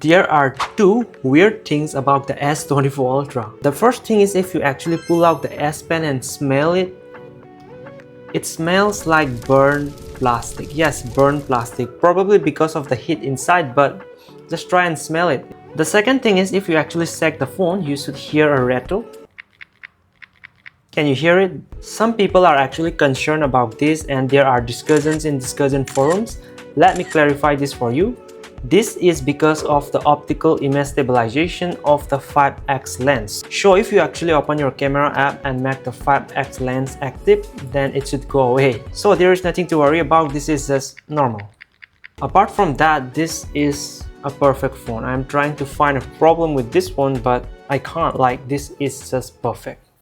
There are two weird things about the S24 Ultra. The first thing is if you actually pull out the S Pen and smell it, it smells like burnt plastic. Yes, burnt plastic, probably because of the heat inside, but just try and smell it. The second thing is if you actually shake the phone, you should hear a rattle. Can you hear it? Some people are actually concerned about this and there are discussions in discussion forums. Let me clarify this for you. This is because of the optical image stabilization of the 5x lens. So if you actually open your camera app and make the 5x lens active, then it should go away. So there is nothing to worry about, this is just normal. Apart from that, this is a perfect phone. I'm trying to find a problem with this one, but I can't, like, this is just perfect.